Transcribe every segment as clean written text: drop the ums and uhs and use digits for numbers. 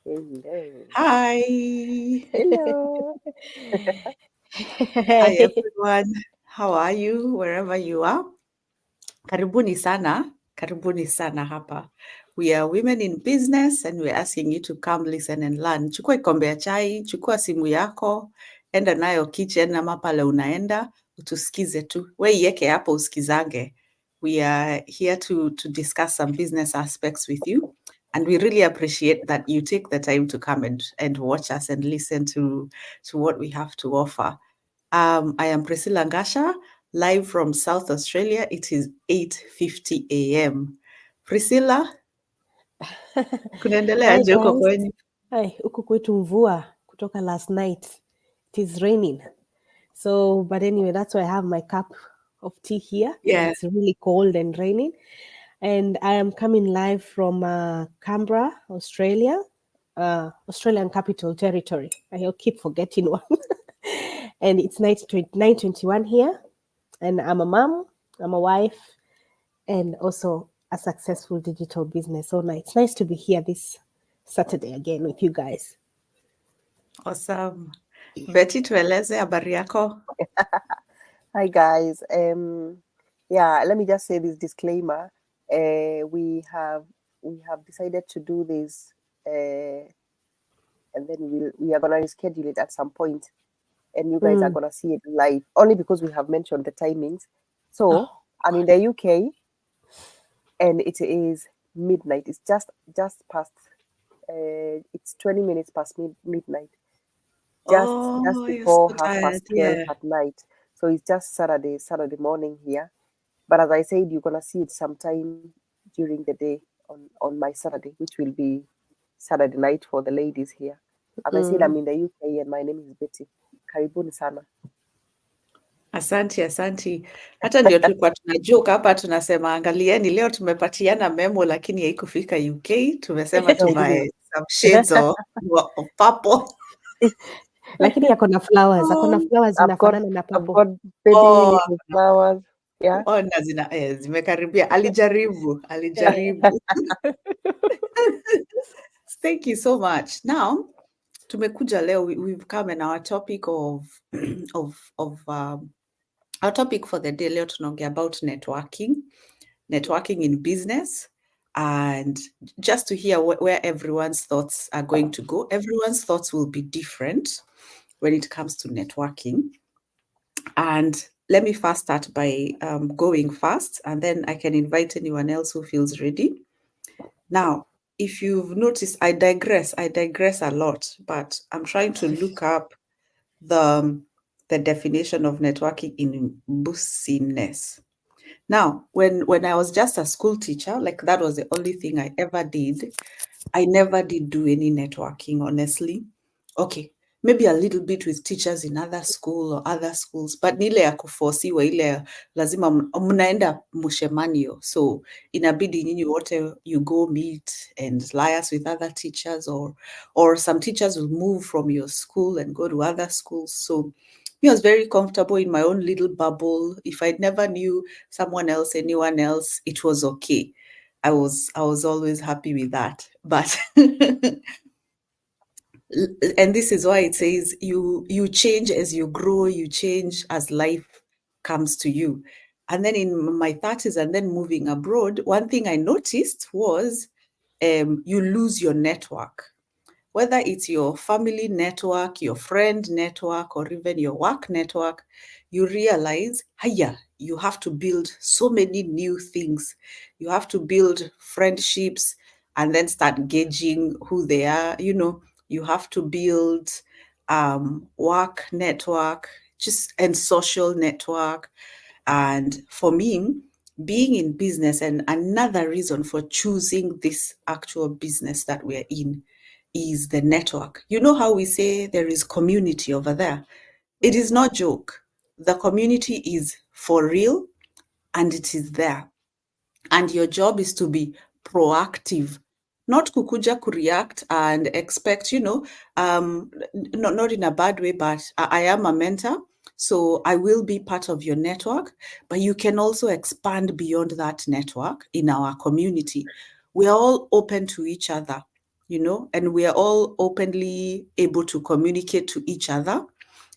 Hello. Hi. Hello. Hi, Hey. everyone. How are you, wherever you are? Karibuni sana. Karibuni sana hapa. We are women in business and we're asking you to come listen and learn. Chukua kikombe ya chai, chukua simu yako, enda nayo kitchen ama pale unaenda, utusikize tu. We ieke hapo usikizange. We are here to discuss some business aspects with you. And we really appreciate that you take the time to come and watch us and listen to what we have to offer. I am Priscilla Ngasha, live from South Australia. It is 8:50 a.m. Priscilla, kunaendelea Hi aje huko guys. kwenyu? Hi, huku kwetu mvua kutoka last night. It is raining. So, but anyway, that's why I have my cup of tea here. Yeah. It's really cold and raining. And I am coming live from Canberra, Australia, Australian Capital Territory. I keep forgetting one. And it's 9:21 here. And I'm a mom, I'm a wife, and also a successful digital business owner. It's nice to be here this Saturday again with you guys. Awesome. Betty, tueleze habari yako. Hi guys. Yeah, let me just say this disclaimer. We have decided to do this, and then we are gonna reschedule it at some point, and you guys are gonna see it live only because we have mentioned the timings. So Oh, I'm in the UK, and it is midnight. It's just past. It's 20 minutes past midnight. Just Oh, you're before so tired. 12:30 Yeah. at night. So it's just Saturday morning here. But as I said, you're gonna see it sometime during the day on my Saturday, which will be Saturday night for the ladies here. As I said, I'm in the UK and my name is Betty. Karibuni sana. Asanti. Hata ndio tulikuwa tunajoke hapa tunasema angalieni leo tumepatiana memo lakini haikufika UK. Tumesema tuvae some shades of purple. lakini ako na flowers, ako na flowers zinafanana na I've papo. got baby Oh, lilies with flowers. Yeah. ona zimekaribia. Alijaribu. Thank you so much. Now, tumekuja leo, we've come in our topic our topic for the day leo tunaongea about networking in business, and just to hear where everyone's thoughts are going to go. Everyone's thoughts will be different when it comes to networking. And let me first start by going fast, and then I can invite anyone else who feels ready. Now, if you've noticed, I digress a lot, but I'm trying to look up the definition of networking in business. Now, when I was just a school teacher, like that was the only thing I ever did. I never did do any networking, honestly. Okay, maybe a little bit with teachers in other school or other schools, but ni ile ya kuforsiwa, ile lazima mnaenda mshemanio. So inabidi nyinyi wote you go meet and liaise with other teachers, or some teachers will move from your school and go to other schools. So I was very comfortable in my own little bubble. If I never knew anyone else, it was okay. I was always happy with that. But and this is why it says you change as you grow, you change as life comes to you. And then in my 30s and then moving abroad, one thing I noticed was you lose your network. Whether it's your family network, your friend network, or even your work network, you realize, hiya, you have to build so many new things. You have to build friendships and then start gauging who they are. You have to build work network, and social network. And for me, being in business, and another reason for choosing this actual business that we're in, is the network. You know how we say there is community over there? It is not joke. The community is for real and it is there. And your job is to be proactive, not kukuja kureact and expect, not in a bad way, but I am a mentor. So I will be part of your network, but you can also expand beyond that network in our community. We're all open to each other. and we are all openly able to communicate to each other.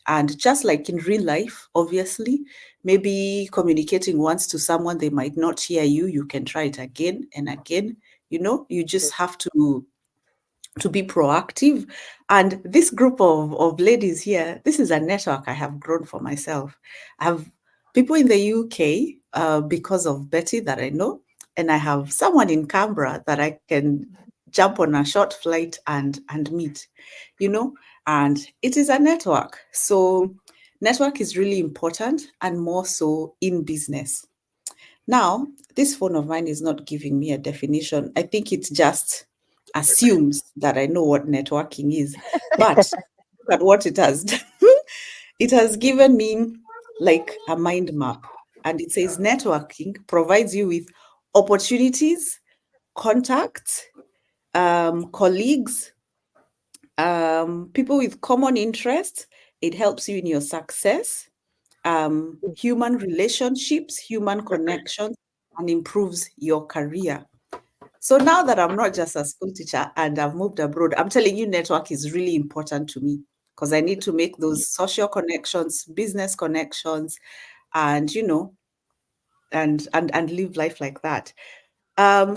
And just like in real life, obviously, maybe communicating once to someone, they might not hear you. You can try it again and again. You just have to be proactive. And this group of ladies here, this is a network I have grown for myself. I have people in the UK because of Betty that I know, and I have someone in Canberra that I can jump on a short flight and meet, and it is a network. So network is really important, and more so in business. Now, this phone of mine is not giving me a definition. I think it just assumes that I know what networking is. But look at what it has done. It has given me like a mind map. And it says networking provides you with opportunities, contacts, colleagues, people with common interests. It helps you in your success, human relationships, human connections, and improves your career. So now that I'm not just a school teacher and I've moved abroad, I'm telling you, network is really important to me because I need to make those social connections, business connections, and and live life like that.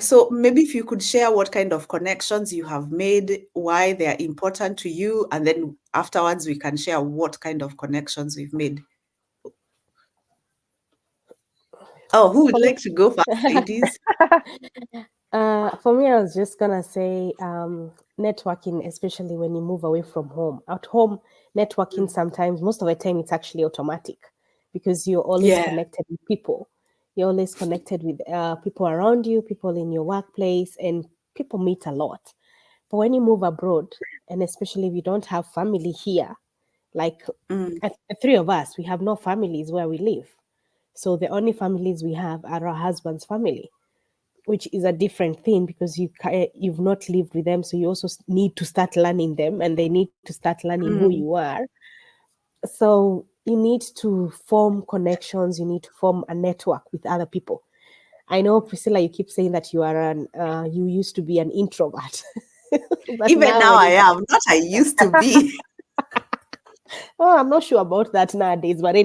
So maybe if you could share what kind of connections you have made, why they are important to you, and then afterwards we can share what kind of connections we've made. Oh, who would like to go first, ladies? For me, I was just gonna say networking, especially when you move away from home. At home, networking sometimes, most of the time, it's actually automatic because you're always Yeah. connected with people. You're always connected with people around you, people in your workplace, and people meet a lot. But when you move abroad, and especially if you don't have family here, like the three of us, we have no families where we live. So the only families we have are our husband's family, which is a different thing because you've not lived with them, so you also need to start learning them, and they need to start learning who you are. So you need to form connections. You need to form a network with other people. I know, Priscilla, you keep saying that you used to be an introvert, but Even now when I am, not I used to be. I'm not sure about that nowadays, but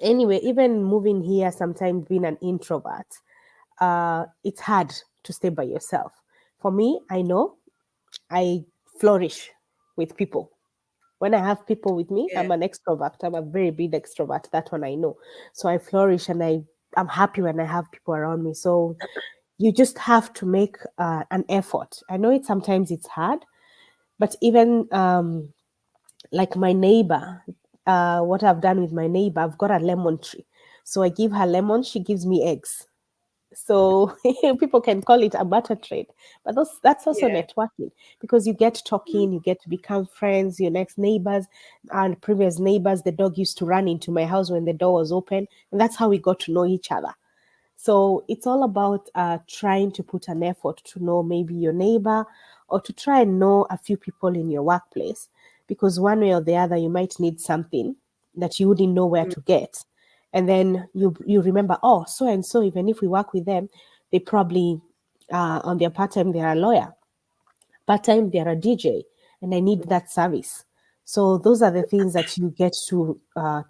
anyway, even moving here, sometimes being an introvert, it's hard to stay by yourself. For me, I know I flourish with people. When I have people with me, Yeah. I'm an extrovert. I'm a very big extrovert. That one I know. So I flourish, and I'm happy when I have people around me. So you just have to make an effort. I know sometimes it's hard, but even like my neighbor, what I've done with my neighbor, I've got a lemon tree. So I give her lemon, she gives me eggs. So people can call it a barter trade, but that's also Yeah. networking because you get talking, you get to become friends, your next neighbors and previous neighbors. The dog used to run into my house when the door was open, and that's how we got to know each other. So it's all about trying to put an effort to know maybe your neighbor or to try and know a few people in your workplace, because one way or the other, you might need something that you wouldn't know where to get. And then you remember, oh, so and so, even if we work with them, they probably on their part time, they're a lawyer, part time, they're a DJ, and I need that service. So those are the things that you get to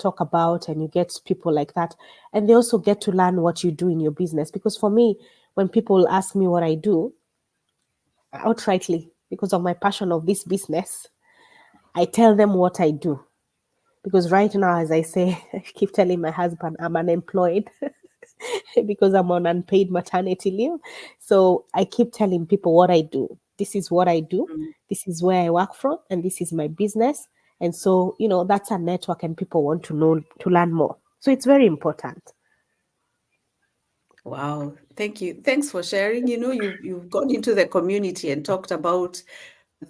talk about, and you get people like that, and they also get to learn what you do in your business. Because for me, when people ask me what I do, outrightly, because of my passion of this business, I tell them what I do. Because right now, as I say, I keep telling my husband I'm unemployed because I'm on unpaid maternity leave. So I keep telling people what I do. This is what I do. This is where I work from, and this is my business. And so, that's a network, and people want to know, to learn more. So it's very important. Wow, thank you. Thanks for sharing. You've gone into the community and talked about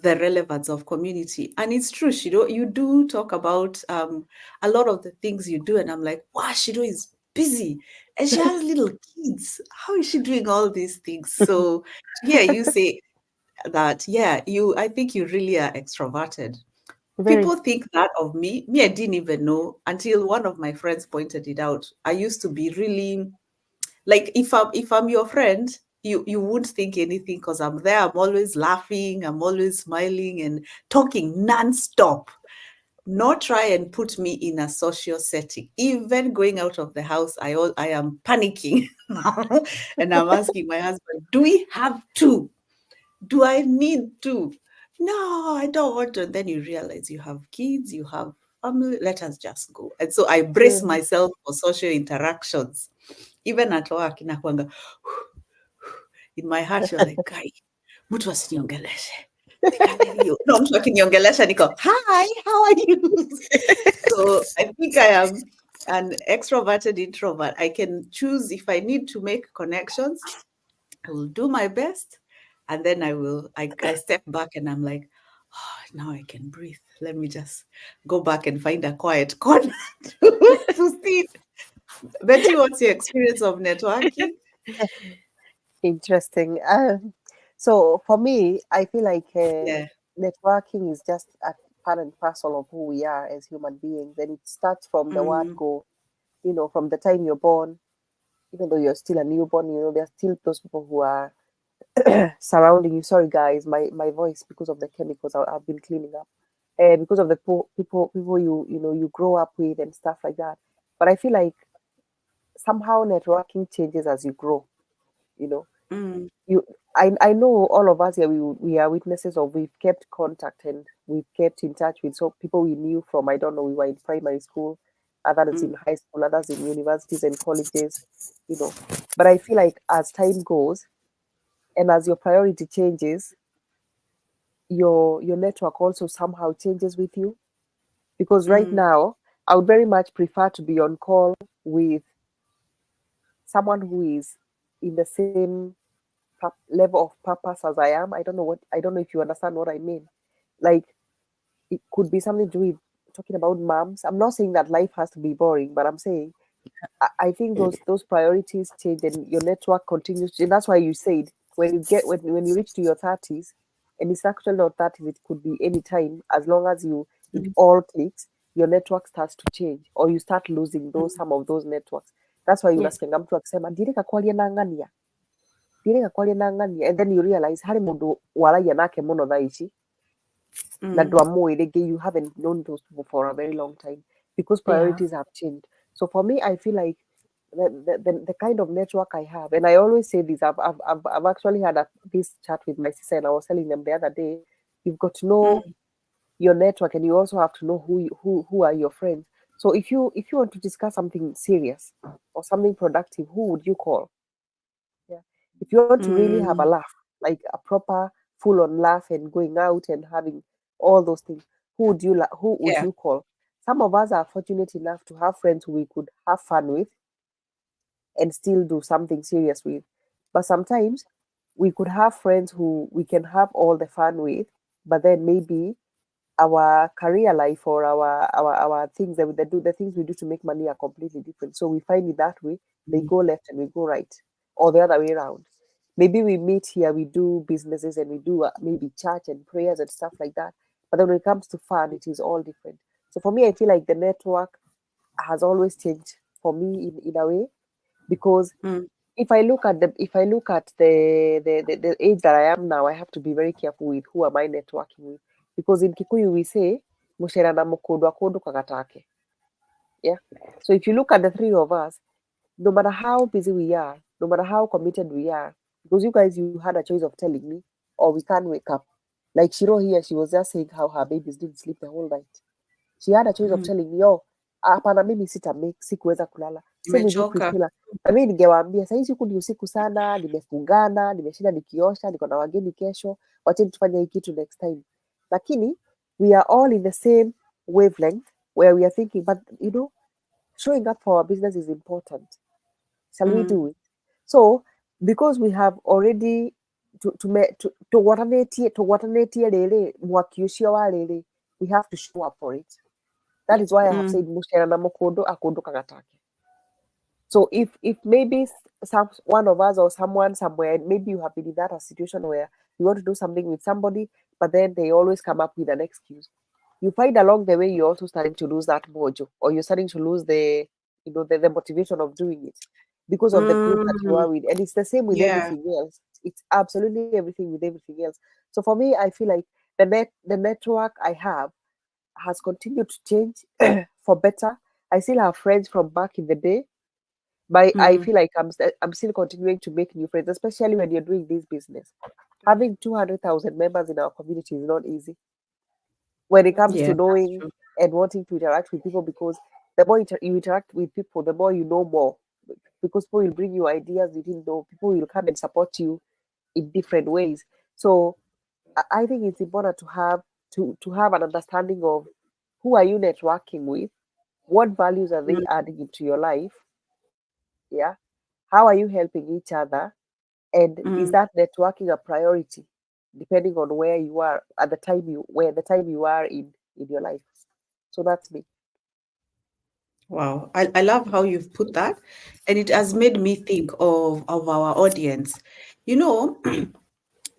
the relevance of community. And it's true, Shido, you do talk about a lot of the things you do. And I'm like, wow, Shido is busy. And she has little kids. How is she doing all these things? So yeah, you say that, yeah, I think you really are extroverted. Very. People think that of me. Me, I didn't even know until one of my friends pointed it out. I used to be really like if I'm your friend you won't think anything because I'm there. I'm always laughing. I'm always smiling and talking non-stop. Not try and put me in a social setting. Even going out of the house, I am panicking now, and I'm asking my husband, "Do we have to? Do I need to? No, I don't want to." And then you realize you have kids, you have family. Let us just go. And so I brace myself for social interactions, even at work. Inakwanga, in my heart, you're like, guy, mtu asiniongeleshe. No, mtu akiniongelesha niko, hi, how are you? So I think I am an extroverted introvert. I can choose if I need to make connections, I will do my best. And then I step back and I'm like, oh, now I can breathe. Let me just go back and find a quiet corner to sit. Betty, what's your experience of networking? Interesting. So for me, I feel like Yeah. networking is just a part and parcel of who we are as human beings, and it starts from the word go. From the time you're born, even though you're still a newborn, there are still those people who are surrounding you. Sorry, guys, my voice because of the chemicals I've been cleaning up, because of the people you grow up with and stuff like that. But I feel like somehow networking changes as you grow. You know, Mm, I know all of us here, we are witnesses of, we've kept contact and we've kept in touch with so people we knew from, I don't know, we were in primary school, others in mm, high school, others in universities and colleges, you know. But I feel like as time goes and as your priority changes, your network also somehow changes with you. Because right mm, now, I would very much prefer to be on call with someone who is in the same level of purpose as I am. I don't know if you understand what I mean. Like, it could be something to do with talking about moms. I'm not saying that life has to be boring, but I'm saying I think those priorities change and your network continues to, and that's why you said when you reach to your 30s, and it's actually not 30s, it could be any time, as long as it mm, all clicks, your network starts to change or you start losing those mm, some of those networks. That's why Yes. unasikianga mtu akisema ndirika kwaria na ng'ania, ndirika kwaria na ng'ania, and then you realize hari mundu waragia nake muno thaa ici na mm. ndwamũĩ, you haven't known those people for a very long time because Yeah. priorities have changed. So for me, I feel like the kind of network I have, and I always say this, I've actually had this chat with my sister, and I was telling them the other day, you've got to know Mm, your network, and you also have to know who are your friends. So if you want to discuss something serious or something productive, who would you call? Yeah. If you want to really have a mm. laugh, like a proper full on laugh and going out and having all those things, who would Yeah. you call? Some of us are fortunate enough to have friends who we could have fun with and still do something serious with. But sometimes we could have friends who we can have all the fun with, but then maybe our career life or our things that we do, the things we do to make money are completely different. So we find it that way. They go left and we go right, or the other way around. Maybe we meet here, we do businesses and we do maybe church and prayers and stuff like that. But then when it comes to fun, it is all different. So for me, I feel like the network has always changed for me in a way, because Mm, if I look at the age that I am now, I have to be very careful with who am I networking with. Because in Kikuyu we say "Mũcera mũkũndũ akũndũkaga take." Yeah. So if you look at the three of us, no matter how busy we are, no matter how committed we are, because you guys, you had a choice of telling me, or we can't wake up. Like Shiro here, she was just saying how her babies didn't sleep the whole night. She had a choice of mm. telling me, oh, hapana, mimi sikuweza kulala. Same with you Nimechoka. Priscilla. Na mimi ningewaambia saa hizi huku ni usiku sana, nimefungana, nimeshinda nikiosha, niko na wageni kesho, wacheni tufanye hii kitu next time. Lakini we are all in the same wavelength where we are thinking, but showing up for our business is important. Shall we Mm, do it? So because we have already tũgwatanetie rĩrĩ mwaki ũcio wa rĩrĩ, we have to show up for it. That is why I have mm, said mũcera na mũkũndũ akũndũkaga take. So if maybe one of us or someone somewhere, maybe you have been in that situation where you want to do something with somebody, but then they always come up with an excuse. You find along the way you're also starting to lose that mojo, or you're starting to lose the motivation of doing it. because of the group that you are with. And it's the same with Yeah. everything else. It's absolutely everything with everything else. So for me, I feel like the network I have has continued to change for better. I still have friends from back in the day, but I feel like I'm still continuing to make new friends, especially when you're doing this business. Having 200,000 members in our community is not easy when it comes Yeah, to that's knowing true. and wanting to interact with people, because the more you interact with people, the more you know more. Because people will bring you ideas you didn't know. People will come and support you in different ways. So I think it's important to have an understanding of who are you networking with, what values are they Mm, adding into your life, yeah, how are you helping each other, and is mm. that networking a priority depending on where you are at the time you are in your life. So that's me. Wow, I love how you've put that. And it has made me think of our audience. You know,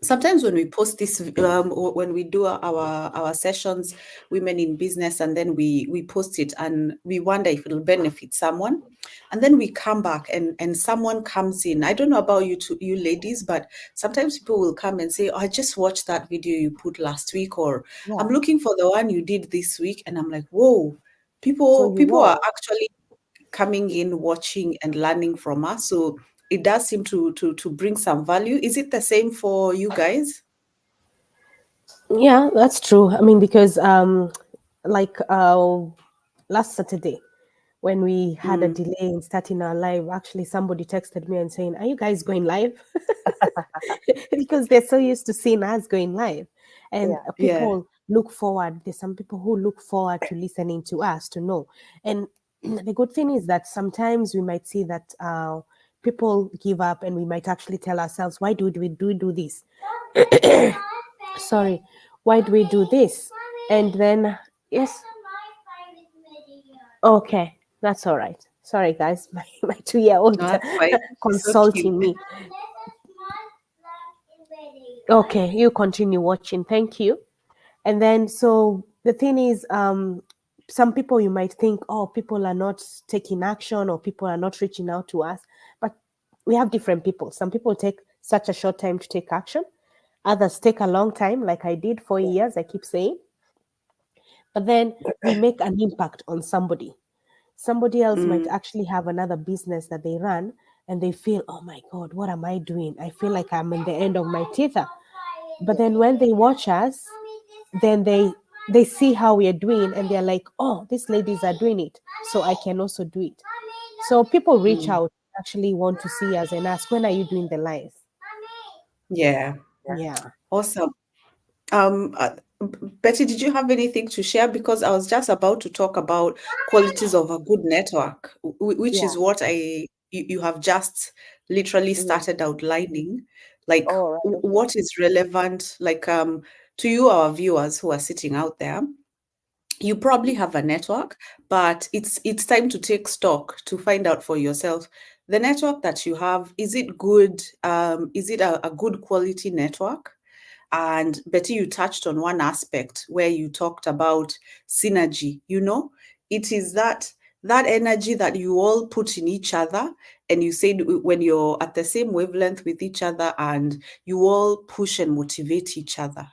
sometimes when we post this, or when we do our sessions, women in business, and then we post it and we wonder if it'll benefit someone. And then we come back and someone comes in. I don't know about you ladies, but sometimes people will come and say, oh, I just watched that video you put last week, or I'm Yeah. looking for the one you did this week. And I'm like, whoa, So people are actually coming in, watching and learning from us. So it does seem to bring some value. Is it the same for you guys? Yeah, that's true. I mean, because like last Saturday, when we had a Mm, delay in starting our live, actually somebody texted me and saying, "Are you guys going live?" Because they're so used to seeing us going live, and yeah. yeah. people look forward. There's some people who look forward to listening to us to know. And the good thing is that sometimes we might see that people give up, and we might actually tell ourselves, "Why do we do this?" Sorry, why do we do this? And then, yes, okay, that's all right. Sorry, guys, my 2-year-old No, that's fine. So cute. consulting me. Okay, you continue watching. Thank you. And then, so the thing is, some people you might think, oh, people are not taking action or people are not reaching out to us. But we have different people. Some people take such a short time to take action, others take a long time, like I did 4 years, I keep saying. But then we make an impact on somebody. Somebody else might Mm, actually have another business that they run and they feel, oh my God, what am I doing? I feel like I'm in the end of my tether. But then when they watch us, then they see how we are doing and they're like, oh, these ladies are doing it, so I can also do it. So people reach mm. out, actually want to see us and ask, when are you doing the live? Yeah. Yeah. Yeah. Awesome. Um, uh, Betty, did you have anything to share? Because I was just about to talk about qualities of a good network, which Yeah. is what you have just literally Mm. started outlining. Like, All right. Okay. what is relevant, like to you, our viewers who are sitting out there. You probably have a network, but it's time to take stock to find out for yourself the network that you have. Is it good? Is it a good quality network? And Betty, you touched on one aspect where you talked about synergy. It is that energy that you all put in each other, and you said when you're at the same wavelength with each other and you all push and motivate each other,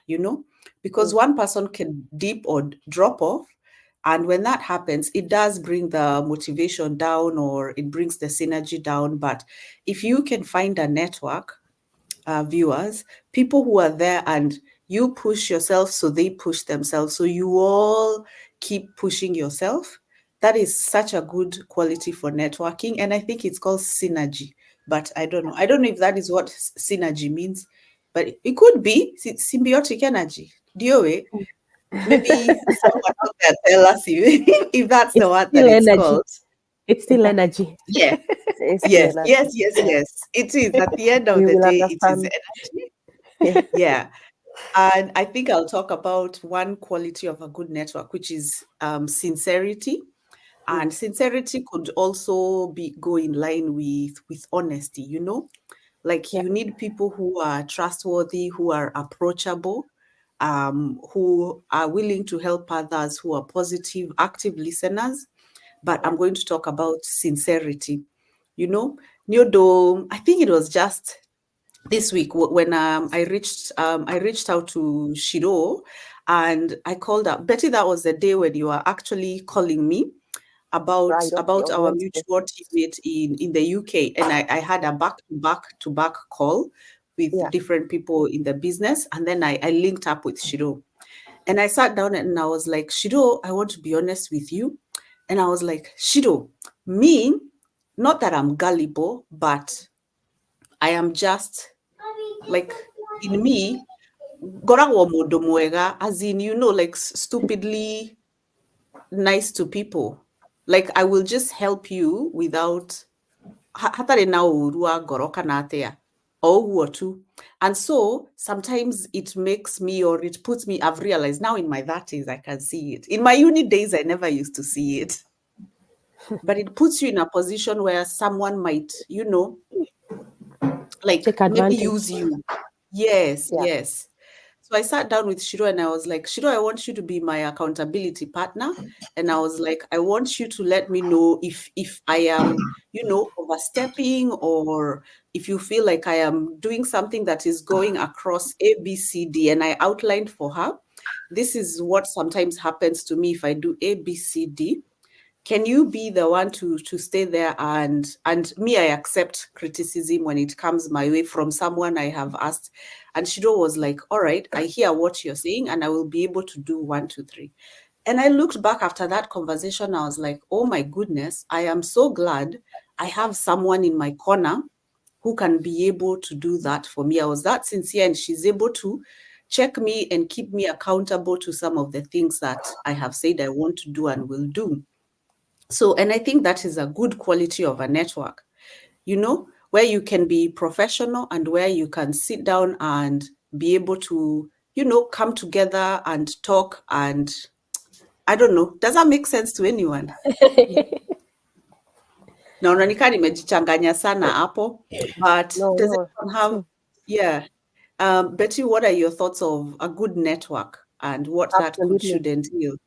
because Mm. one person can dip or drop off. And when that happens, it does bring the motivation down or it brings the synergy down. But if you can find a network, viewers, people who are there and you push yourself, so they push themselves. So you all keep pushing yourself. That is such a good quality for networking. And I think it's called synergy. But I don't know. I don't know if that is what synergy means, but it could be symbiotic energy. DOA. Maybe someone out there tell us if that's the It's word that still it's energy. called. It's still energy. Yeah. It's still Yes, energy. yes, yes, Yeah. yes. It is. At the end of We the will day, it is understand. energy. Yeah. Yeah. And I think I'll talk about one quality of a good network, which is sincerity. And Mm. sincerity could also go in line with honesty, like Yeah. you need people who are trustworthy, who are approachable, who are willing to help others, who are positive, active listeners. But Yeah. I'm going to talk about sincerity. You know, Nyodo, I think it was just this week when I reached out to Shiro, and I called up Betty. That was the day when you were actually calling me about Right, okay, on our Wednesday. mutual teammate in the UK, and I had a back-to-back call with Yeah. different people in the business, and then I linked up with Shiro, and I sat down and I was like, Shiro, I want to be honest with you, and I was like, Shiro, me, not that I'm gullible, but I am just like, in me, ngoragwo mundu mwega, as in, like stupidly nice to people. Like, I will just help you without hatarĩ na ũru wa ngoro kana atĩa, o ũguo tu. And so sometimes it makes me, or it puts me, I've realized now in my 30s, I can see it. In my uni days, I never used to see it. But it puts you in a position where someone might, like Take maybe advantage. use you. Yes, Yeah. yes. So I sat down with Shiro and I was like, Shiro, I want you to be my accountability partner. And I was like, I want you to let me know if I am, overstepping, or if you feel like I am doing something that is going across A, B, C, D. And I outlined for her, this is what sometimes happens to me if I do A, B, C, D. Can you be the one to stay there, and me, I accept criticism when it comes my way from someone I have asked. And Shiro was like, all right, I hear what you're saying, and I will be able to do 1, 2, 3. And I looked back after that conversation, I was like, oh my goodness, I am so glad I have someone in my corner who can be able to do that for me. I was that sincere, and she's able to check me and keep me accountable to some of the things that I have said I want to do and will do. So, and I think that is a good quality of a network, where you can be professional and where you can sit down and be able to, come together and talk. And I don't know, does that make sense to anyone? Naona nikaa nimejichanganya sana hapo, but No, does no. anyone have, yeah. Betty, what are your thoughts of a good network and what that Absolutely. should entail?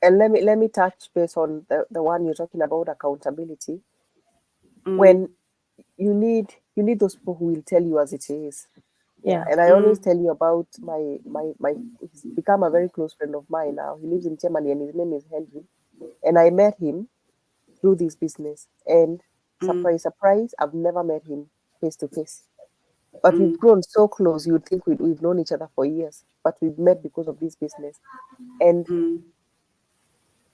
And let me touch base on the one you're talking about, accountability. Mm. When you need those people who will tell you as it is. Yeah. And I always tell you about my he's become a very close friend of mine now. He lives in Germany and his name is Henry. And I met him through this business. And surprise, I've never met him face to face. But we've grown so close, you would think we've known each other for years. But we've met because of this business. And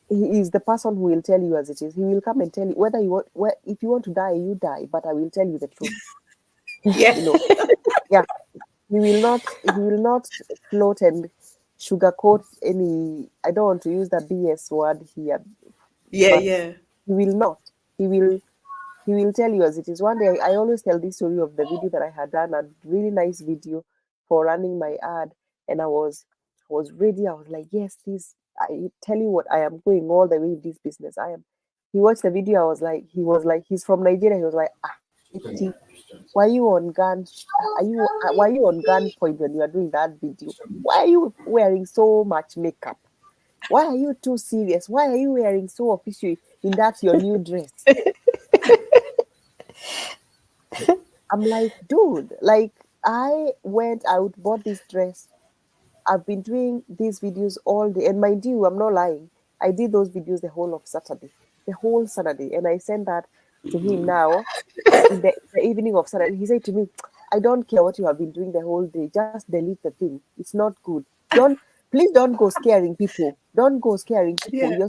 he is the person who will tell you as it is. He will come and tell you whether you want, if you want to die, you die. But I will tell you the truth. Yeah. Yeah. He will not float and sugarcoat any. I don't want to use the BS word here. Yeah, but yeah. He will not. He will tell you as it is. One day, I always tell this story of the video that I had done, a really nice video for running my ad, and I was ready. I was like, yes, this. I tell you what, I am going all the way in this business. I am. He watched the video. He was like, he's from Nigeria. He was like, Betty, why are you on why are you on gunpoint when you are doing that video? Why are you wearing so much makeup? Why are you too serious? Why are you wearing so official in that your new dress? I'm like, dude, like I went out, bought this dress. I've been doing these videos all day. And mind you, I'm not lying. I did those videos the whole of Saturday. The whole Saturday. And I sent that to him now in the evening of Saturday. He said to me, I don't care what you have been doing the whole day. Just delete the thing. It's not good. Please don't go scaring people. Don't go scaring people. Yeah.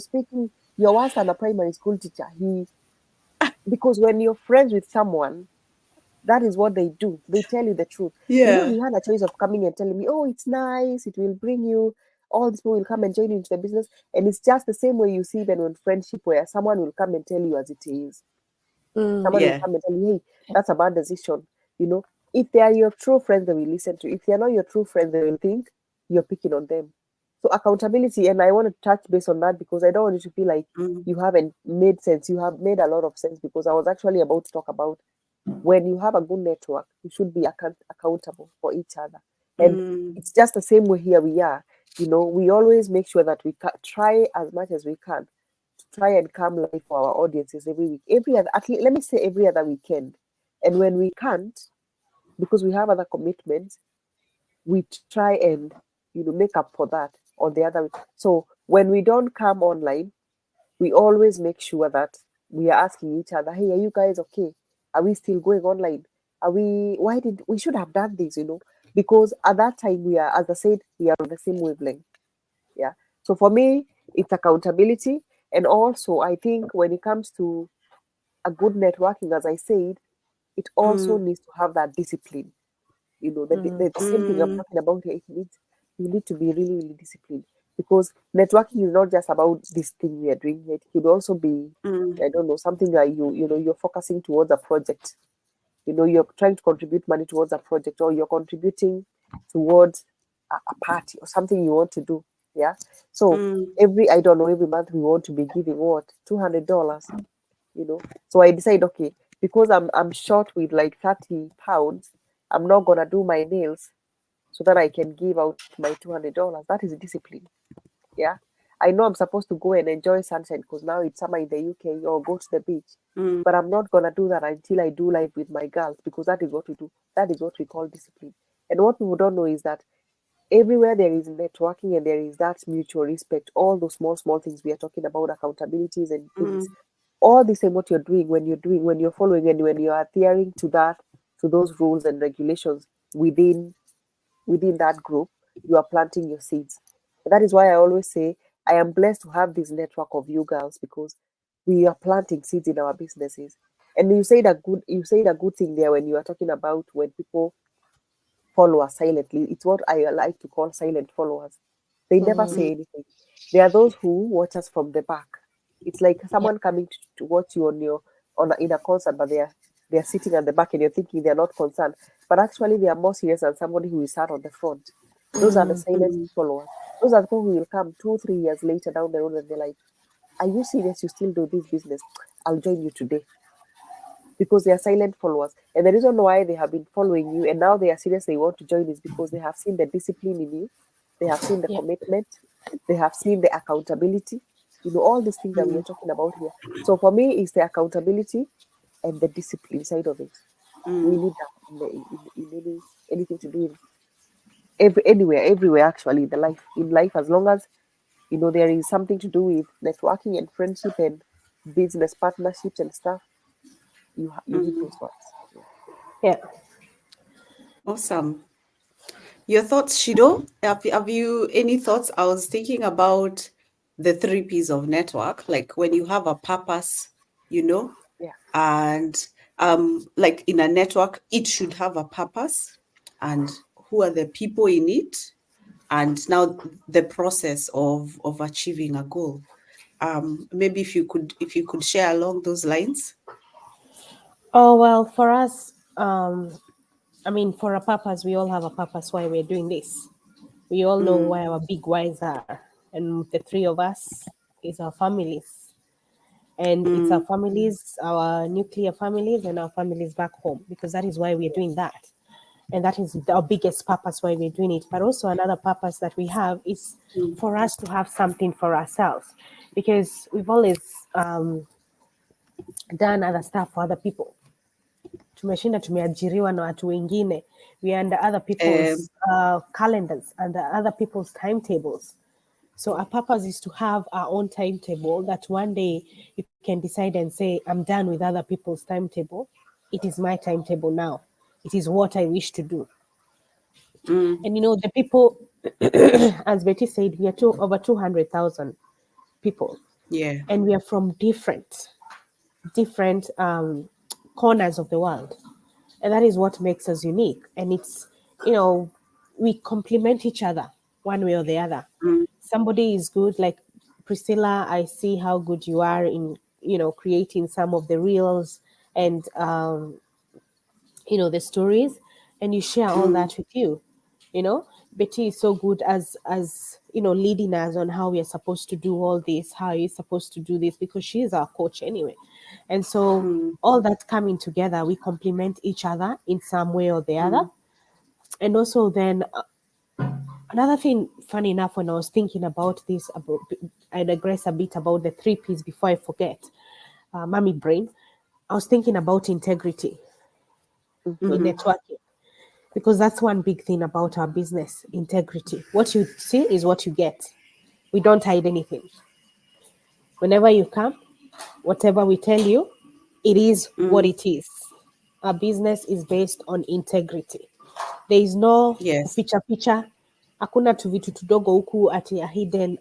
You're worse than a primary school teacher. Because when you're friends with someone, that is what they do. They tell you the truth. Yeah. He had a choice of coming and telling me, oh, it's nice. It will bring you, all these people will come and join you into the business. And it's just the same way you see them in friendship, where someone will come and tell you as it is. Someone will Yeah. come and tell you, hey, that's a bad decision. If they are your true friends, they will listen to you. If they are not your true friends, they will think you're picking on them. So accountability, and I want to touch base on that because I don't want you to feel like you haven't made sense. You have made a lot of sense, because I was actually about to talk about when you have a good network, you should be accountable for each other. And it's just the same way here we are. We always make sure that we try as much as we can to try and come live for our audiences every week. Every other, at least, let me say every other weekend. And when we can't, because we have other commitments, we try and make up for that on the other. So when we don't come online, we always make sure that we are asking each other, hey, are you guys okay? Are we still going online? Are we, why did we should have done this, because at that time we are, as I said, we are on the same wavelength. Yeah. So for me, it's accountability. And also I think when it comes to a good networking, as I said, it also needs to have that discipline. The same thing I'm talking about here. You need to be really, really disciplined, because networking is not just about this thing we are doing. It could also be, I don't know, something like you're focusing towards a project. You're trying to contribute money towards a project, or you're contributing towards a party or something you want to do. Yeah. So I don't know, every month we want to be giving what, $200. So I decide, okay, because I'm short with like 30 pounds, I'm not gonna do my nails so that I can give out my $200. That is discipline. Yeah. I know I'm supposed to go and enjoy sunshine because now it's summer in the UK, or go to the beach. But I'm not gonna do that until I do life with my girls, because that is what we do. That is what we call discipline. And what people don't know is that everywhere there is networking and there is that mutual respect, all those small things we are talking about, accountabilities and things, all the same what you're doing, when you're following, and when you are adhering to those rules and regulations within that group, you are planting your seeds. And that is why I always say I am blessed to have this network of you girls, because we are planting seeds in our businesses. And you said a good thing there when you are talking about when people follow us silently. It's what I like to call silent followers. They never say anything. There are those who watch us from the back. It's like someone coming to watch you in a concert, but they're sitting at the back, and you're thinking they're not concerned, but actually they are more serious than somebody who is sat on the front. Those are the silent followers. Those are the people who will come 2-3 years later down the road, and they're like, "Are you serious? You still do this business? I'll join you today." Because they are silent followers. And the reason why they have been following you and now they are serious, they want to join, is because they have seen the discipline in you, they have seen the Yeah. commitment, they have seen the accountability, all these things that we are talking about here. So for me, it's the accountability and the discipline side of it. We need that in anything to do in anywhere, everywhere actually, in life, as long as there is something to do with networking and friendship and business partnerships and stuff. You need those ones. Yeah. Yeah. Awesome. Your thoughts, Shido? Have you any thoughts? I was thinking about the 3 P's of network, like when you have a purpose, Yeah. and like in a network, it should have a purpose, and who are the people in it, and now the process of achieving a goal. Maybe if you could share along those lines. Oh, well, for us, for a purpose, we all have a purpose why we're doing this. We all know why our big whys are. And the three of us is our families. And it's our families, our nuclear families, and our families back home, because that is why we're doing that. And that is our biggest purpose why we're doing it. But also another purpose that we have is for us to have something for ourselves, because we've always done other stuff for other people. Tumeshinda tumeajiriwa na watu wengine. We are under other people's calendars, under other people's timetables. So our purpose is to have our own timetable, that one day you can decide and say, I'm done with other people's timetable. It is my timetable now. It is what I wish to do. And the people, as Betty said, we are over 200,000 people. Yeah. And we are from different corners of the world. And that is what makes us unique. And it's, we complement each other one way or the other. Somebody is good, like Priscilla, I see how good you are in, creating some of the reels and, the stories, and you share all that with you. Betty is so good as leading us on how we are supposed to do all this, how you're supposed to do this, because she is our coach anyway. And so all that coming together, we complement each other in some way or the other. And also then another thing, funny enough, when I was thinking about this, I digress a bit about the 3 P's before I forget, Mommy Brain, I was thinking about integrity. in networking, because that's one big thing about our business: integrity. What you see is what you get. We don't hide anything. Whenever you come, whatever we tell you, it is what it is. Our business is based on integrity. There is no Yes. kuficha. Hakuna tu vitu tudogo huku ati a hidden,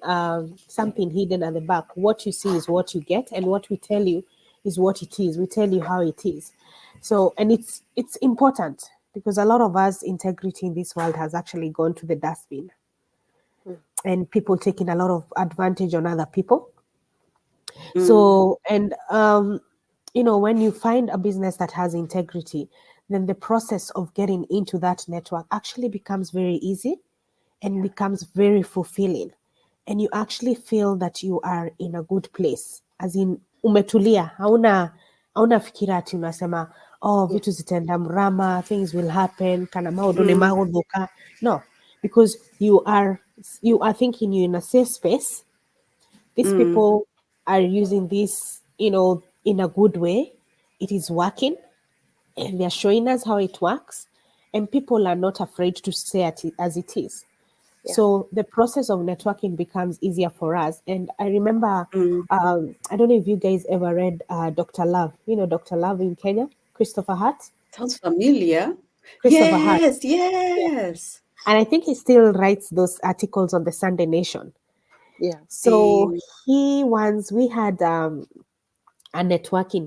something hidden at the back. What you see is what you get, and what we tell you is what it is. We tell you how it is. So, and it's important, because a lot of us, integrity in this world has actually gone to the dustbin, and people taking a lot of advantage on other people. So, and when you find a business that has integrity, then the process of getting into that network actually becomes very easy and becomes very fulfilling. And you actually feel that you are in a good place, as in umetulia, hauna fikira ati unasema, oh, vitu zitaenda mrama, things will happen, kana maodo ni maodoka. No, because you are thinking you're in a safe space. These people are using this, in a good way. It is working, and they're showing us how it works, and people are not afraid to say it as it is. Yeah. So the process of networking becomes easier for us. And I remember, I don't know if you guys ever read Dr. Love. Dr. Love in Kenya, Christopher Hart. Sounds familiar. Christopher Hart. Yes. And I think he still writes those articles on the Sunday Nation. Yeah. So we had a networking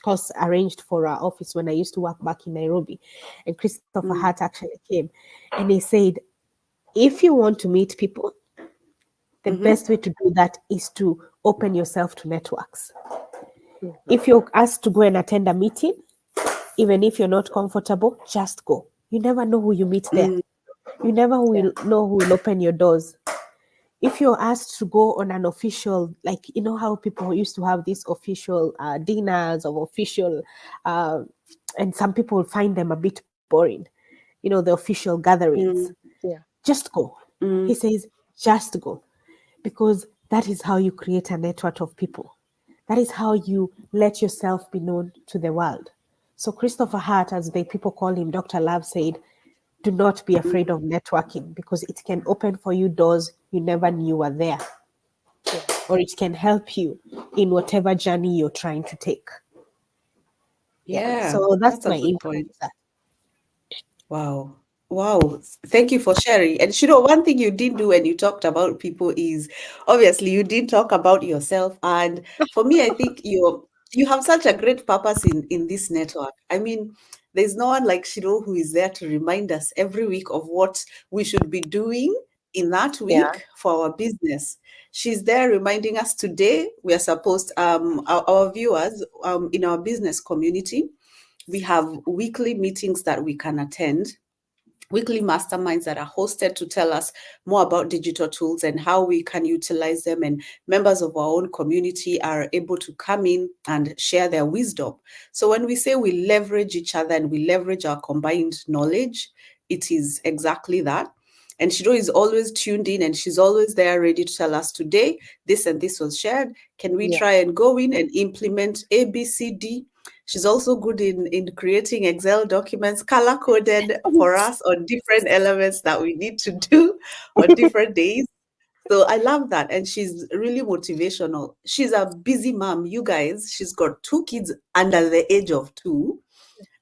course arranged for our office when I used to work back in Nairobi. And Christopher Hart actually came, and he said, if you want to meet people, the best way to do that is to open yourself to networks. If you're asked to go and attend a meeting, even if you're not comfortable, just go. You never know who you meet there. You never know who will open your doors. If you're asked to go on an official, like, how people used to have these official dinners of official, and some people find them a bit boring, the official gatherings. Yeah. Just go. He says, just go. Because that is how you create a network of people. That is how you let yourself be known to the world. So Christopher Hart, as the people call him, Dr. Love, said, do not be afraid of networking, because it can open for you doors you never knew were there. Yeah. Or it can help you in whatever journey you're trying to take. Yeah. So that's a my good input point. to that. Wow. Thank you for sharing. And one thing you did do when you talked about people is, obviously you did talk about yourself. And for me, I think you have such a great purpose in this network. I mean, there's no one like Shiro who is there to remind us every week of what we should be doing in that week for our business. She's there reminding us today we are supposed, our viewers in our business community, we have weekly meetings that we can attend, weekly masterminds that are hosted to tell us more about digital tools and how we can utilize them. And members of our own community are able to come in and share their wisdom. So when we say we leverage each other and we leverage our combined knowledge, it is exactly that. And Shiro is always tuned in, and she's always there ready to tell us, today, this and this was shared. Can we try and go in and implement A, B, C, D? She's also good in creating Excel documents, color-coded for us on different elements that we need to do on different days. So I love that. And she's really motivational. She's a busy mom, you guys. She's got 2 kids under the age of 2.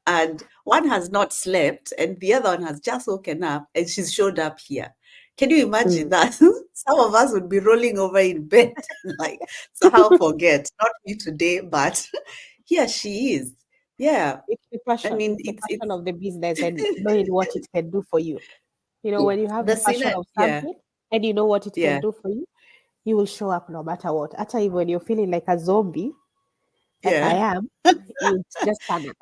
And one has not slept, and the other one has just woken up, and she's showed up here. Can you imagine that? Some of us would be rolling over in bed, like, somehow forget, not me today, but here she is. Yeah. It's the passion. I mean, It's the it's passion of the business and knowing what it can do for you. When you have the passion of something and you know what it can do for you, you will show up no matter what. Actually, even when you're feeling like a zombie, like I am, you just stand up.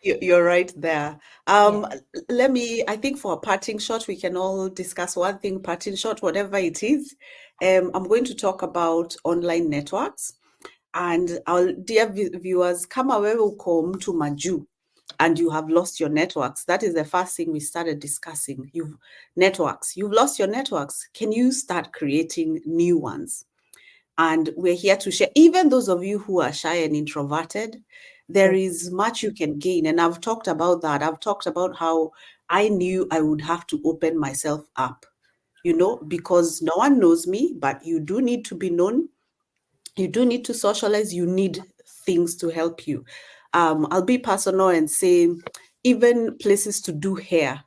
You're right there. I think for a parting shot, we can all discuss one thing, parting shot, whatever it is. I'm going to talk about online networks. And our dear viewers, kama wewe uko mtu majuu and you have lost your networks, that is the first thing we started discussing. You've lost your networks. Can you start creating new ones? And we're here to share, even those of you who are shy and introverted, there is much you can gain. And I've talked about that. I've talked about how I knew I would have to open myself up, because no one knows me, but you do need to be known. You do need to socialize. You need things to help you. I'll be personal and say, even places to do hair,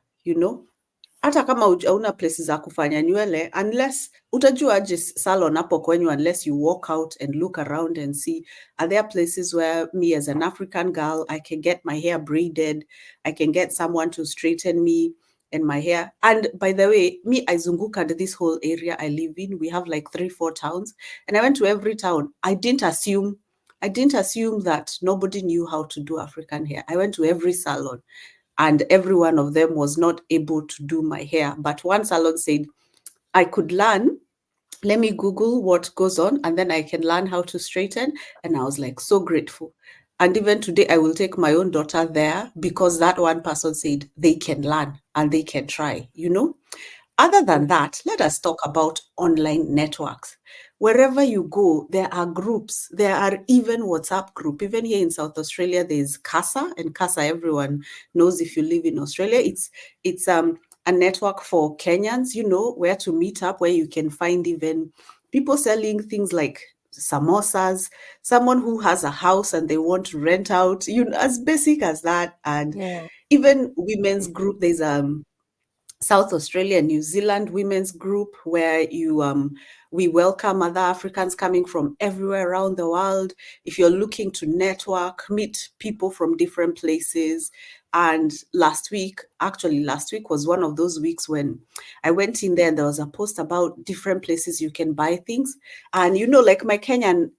hata kama hauna places za kufanya nywele, unless utajuaje salon hapo kwenyu, unless you walk out and look around and see, are there places where me as an African girl, I can get my hair braided, I can get someone to straighten me and my hair. And by the way, me, I zunguka this whole area I live in. We have like 3-4 towns, and I went to every town. I didn't assume that nobody knew how to do African hair. I went to every salon, and every one of them was not able to do my hair. But one salon said, I could learn. Let me Google what goes on, and then I can learn how to straighten. And I was like, so grateful. And even today, I will take my own daughter there because that one person said they can learn and they can try, Other than that, let us talk about online networks. Wherever you go, there are groups. There are even WhatsApp group. Even here in South Australia, there's CASA, and CASA, everyone knows if you live in Australia. It's a network for Kenyans, where to meet up, where you can find even people selling things like samosas, someone who has a house and they want to rent out, as basic as that. And even women's group, there's South Australia and New Zealand women's group where we welcome other Africans coming from everywhere around the world. If you're looking to network, meet people from different places. And last week was one of those weeks when I went in there and there was a post about different places you can buy things. And like my Kenyan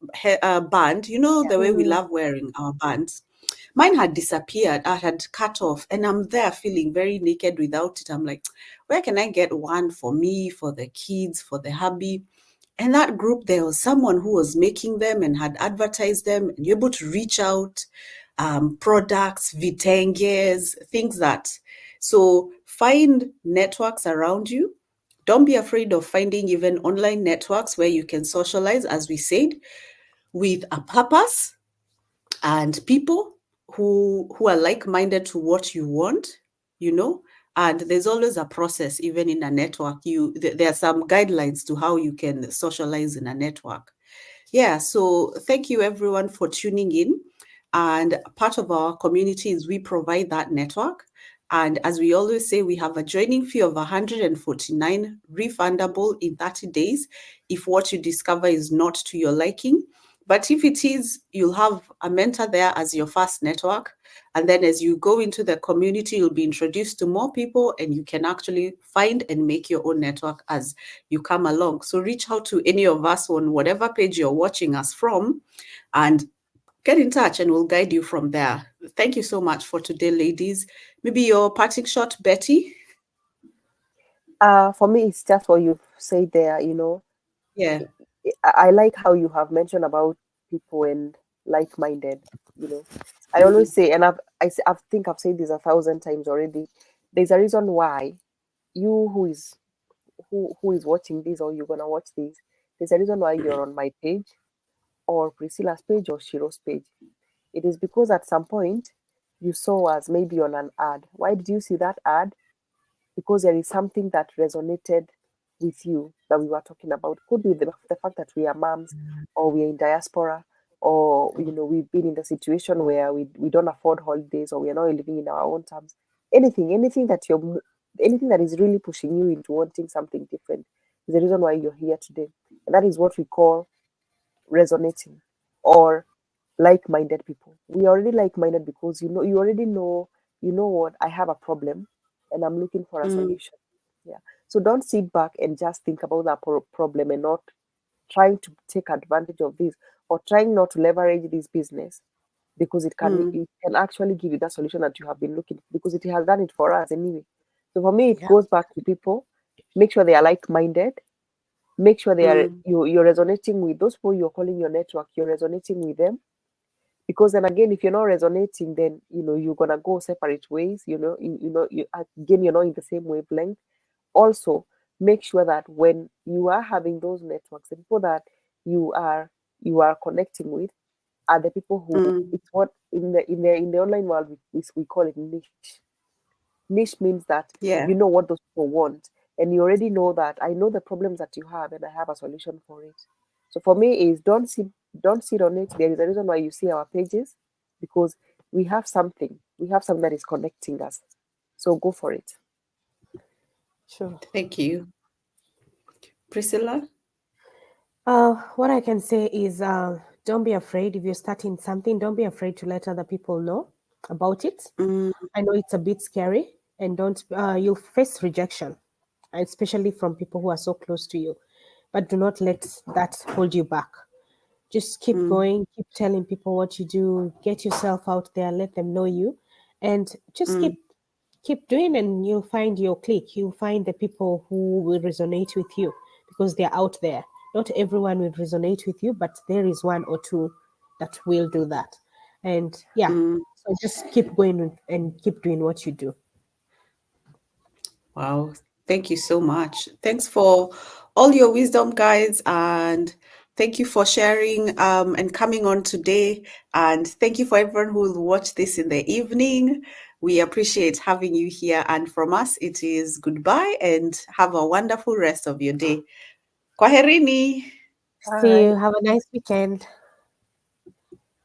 band, the way we love wearing our bands. Mine had disappeared. I had cut off, and I'm there feeling very naked without it. I'm like, where can I get one for me, for the kids, for the hubby? And that group, there was someone who was making them and had advertised them, and you're able to reach out, products, vitenges, things that. So find networks around you. Don't be afraid of finding even online networks where you can socialize, as we said, with a purpose and people who are like-minded to what you want, and there's always a process. Even in a network, there are some guidelines to how you can socialize in a network. So thank you everyone for tuning in. And part of our community is we provide that network. And as we always say, we have a joining fee of $149, refundable in 30 days if what you discover is not to your liking. But if it is, you'll have a mentor there as your first network. And then as you go into the community, you'll be introduced to more people, and you can actually find and make your own network as you come along. So reach out to any of us on whatever page you're watching us from and get in touch, and we'll guide you from there. Thank you so much for today, ladies. Maybe your parting shot, Betty? For me, it's just what you've said there, Yeah. I like how you have mentioned about people and like-minded, I always say, and I think I've said this 1,000 times already, there's a reason why you who is watching this, or you're gonna watch this, there's a reason why you're on my page or Priscilla's page or Shiro's page. It is because at some point you saw us maybe on an ad. Why did you see that ad? Because there is something that resonated with you that we were talking about. Could be the fact that we are moms, or we are in diaspora, or we've been in the situation where we don't afford holidays, or we are not living in our own terms. Anything that is really pushing you into wanting something different is the reason why you're here today. And that is what we call resonating, or like-minded people. We are already like-minded because you already know, what, I have a problem and I'm looking for a solution. Yeah. So don't sit back and just think about that problem and not trying to take advantage of this, or trying not to leverage this business, because it can actually give you that solution that you have been looking for, because it has done it for us anyway. So for me, it goes back to people. Make sure they are like-minded. Make sure they are you're resonating with those people you're calling your network. You're resonating with them, because then again, if you're not resonating, then you're gonna go separate ways. You're not in the same wavelength. Also, make sure that when you are having those networks, the people that you are connecting with are the people who Mm. it's what in the online world we call it niche. Niche means that Yeah. you know what those people want, and you already know that I know the problems that you have, and I have a solution for it. So for me, is don't sit on it. There is a reason why you see our pages, because we have something. We have something that is connecting us. So go for it. Sure. Thank you. Priscilla? What I can say is don't be afraid if you're starting something. Don't be afraid to let other people know about it. Mm. I know it's a bit scary, and don't you'll face rejection, especially from people who are so close to you. But do not let that hold you back. Just keep Mm. going, keep telling people what you do, get yourself out there, let them know you, and just Mm. keep doing, and you'll find your clique. You'll find the people who will resonate with you because they're out there. Not everyone will resonate with you, but there is one or two that will do that. And yeah, Mm. so just keep going and keep doing what you do. Wow. Thank you so much. Thanks for all your wisdom, guys. And thank you for sharing and coming on today. And thank you for everyone who will watch this in the evening. We appreciate having you here. And from us, it is goodbye and have a wonderful rest of your day. Kwaherini. See Bye. you. Have a nice weekend.